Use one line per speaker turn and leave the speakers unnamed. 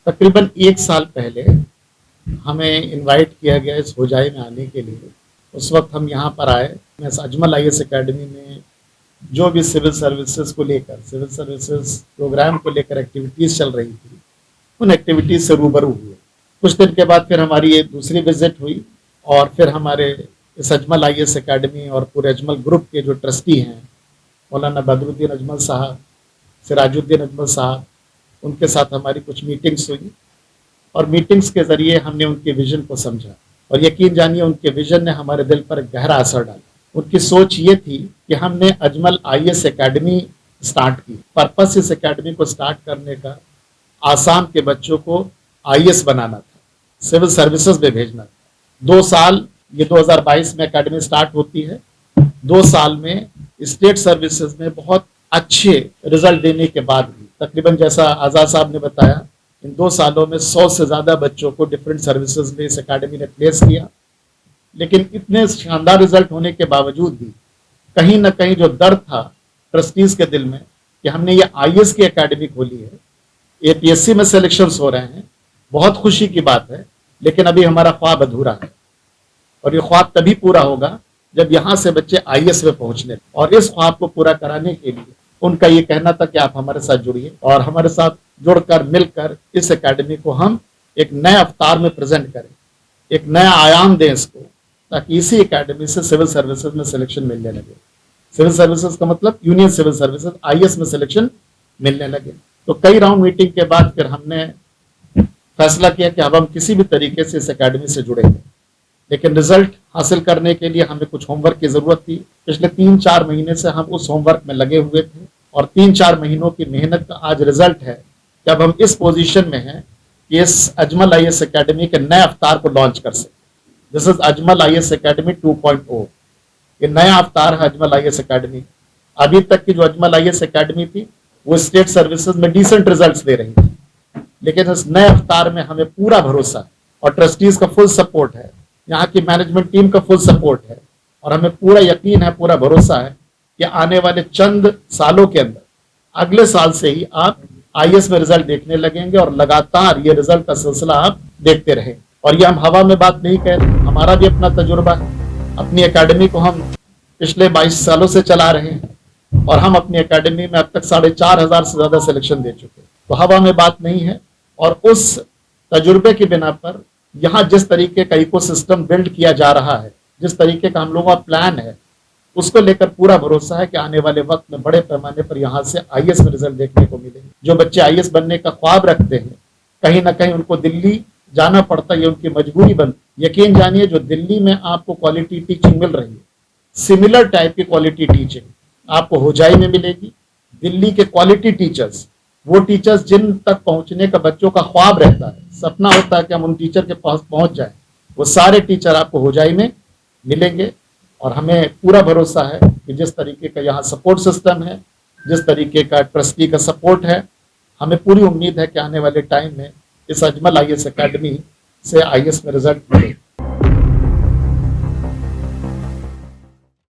तकरीबन 1 साल पहले हमें इनवाइट किया गया इस होजाई में आने के लिए। उस वक्त हम यहाँ पर आए। मैं अजमल आईएएस एकेडमी में जो भी सिविल सर्विसेज को लेकर, सिविल सर्विसेज प्रोग्राम को लेकर एक्टिविटीज़ चल रही थी, उन एक्टिविटीज़ से रूबरू हुए। कुछ दिन के बाद फिर हमारी ये दूसरी विजिट हुई और फिर हमारे इस अजमल आईएएस एकेडमी और पूरे अजमल ग्रुप के जो ट्रस्टी हैं, मौलाना बदरुद्दीन अजमल साहब, सिराजुद्दीन अजमल साहब, उनके साथ हमारी कुछ मीटिंग्स हुई और मीटिंग्स के ज़रिए हमने उनके विज़न को समझा और यकीन जानिए उनके विज़न ने हमारे दिल पर गहरा असर डाला। उनकी सोच ये थी कि हमने अजमल आईएएस एकेडमी स्टार्ट की। पर्पस इस एकेडमी को स्टार्ट करने का आसाम के बच्चों को आईएएस बनाना था, सिविल सर्विसेज में भेजना था। 2 साल, ये 2022 में एकेडमी स्टार्ट होती है। 2 साल में स्टेट सर्विसेज में बहुत अच्छे रिजल्ट देने के बाद भी, तकरीबन जैसा आज़ाद साहब ने बताया, इन 2 सालों में 100 से ज़्यादा बच्चों को डिफरेंट सर्विसेज में इस एकेडमी ने प्लेस किया। लेकिन इतने शानदार रिजल्ट होने के बावजूद भी कहीं ना कहीं जो डर था ट्रस्टीज के दिल में कि हमने ये आईएएस की एकेडमी खोली है, एपीएससी में सिलेक्शंस हो रहे हैं, बहुत खुशी की बात है, लेकिन अभी हमारा ख्वाब अधूरा है और ये ख्वाब तभी पूरा होगा जब यहाँ से बच्चे आईएएस में पहुंचने। और इस ख्वाब को पूरा कराने के लिए उनका ये कहना था कि आप हमारे साथ जुड़िए और हमारे साथ जुड़कर मिलकर इस एकेडमी को हम एक नए अवतार में प्रेजेंट करें, एक नया आयाम दें इसको, ताकि इसी एकेडमी से सिविल सर्विसेज में सिलेक्शन मिलने लगे। सिविल सर्विसेज का मतलब यूनियन सिविल सर्विसेज, आईएएस में सिलेक्शन मिलने लगे। तो कई राउंड मीटिंग के बाद फिर हमने फैसला किया कि अब हम किसी भी तरीके से इस एकेडमी से जुड़ेंगे, लेकिन रिजल्ट हासिल करने के लिए हमें कुछ होमवर्क की जरूरत थी। पिछले 3-4 महीने से हम उस होमवर्क में लगे हुए थे और 3-4 महीनों की मेहनत का आज रिजल्ट है कि अब हम इस पोजीशन में हैं कि इस अजमल आईएएस एकेडमी के नए अवतार को लॉन्च कर सकें। This is Ajmal IAS academy 2.0। ये नया अवतार है अजमल आईएएस एकेडमी। अभी तक की जो अजमल आईएएस एकेडमी थी वो स्टेट सर्विसेज में डिसेंट रिजल्ट्स दे रही थी, लेकिन इस नए अवतार में हमें पूरा भरोसा है और ट्रस्टीज का फुल सपोर्ट है, यहाँ की मैनेजमेंट टीम का फुल सपोर्ट है और हमें पूरा यकीन है, पूरा भरोसा है कि आने वाले चंद सालों के अंदर, अगले साल से ही आप आईएएस में रिजल्ट देखने लगेंगे और लगातार ये रिजल्ट का सिलसिला आप देखते रहें। और ये हम हवा में बात नहीं कह रहे, हमारा भी अपना तजुर्बा है। अपनी एकेडमी को हम पिछले 22 सालों से चला रहे हैं और हम अपनी एकेडमी में अब तक 4,500 से ज्यादा सिलेक्शन दे चुके हैं। तो हवा में बात नहीं है और उस तजुर्बे की बिना पर यहाँ जिस तरीके का इकोसिस्टम बिल्ड किया जा रहा है, जिस तरीके का हम लोगों का प्लान है, उसको लेकर पूरा भरोसा है कि आने वाले वक्त में बड़े पैमाने पर यहाँ से आईएएस में रिजल्ट देखने को मिलेंगे। जो बच्चे आईएएस बनने का ख्वाब रखते हैं, कहीं ना कहीं उनको दिल्ली जाना पड़ता है, ये उनकी मजबूरी बन। यकीन जानिए जो दिल्ली में आपको क्वालिटी टीचिंग मिल रही है, सिमिलर टाइप की क्वालिटी टीचिंग आपको होजाई में मिलेगी। दिल्ली के क्वालिटी टीचर्स, वो टीचर्स जिन तक पहुंचने का बच्चों का ख्वाब रहता है, सपना होता है कि हम उन टीचर के पास पहुंच जाएं, वो सारे टीचर आपको होजाई में मिलेंगे। और हमें पूरा भरोसा है कि जिस तरीके का यहाँ सपोर्ट सिस्टम है, जिस तरीके का ट्रस्टी का सपोर्ट है, हमें पूरी उम्मीद है कि आने वाले टाइम में इस अजमल आईएएस एकेडमी से आईएएस में रिजल्ट मिले।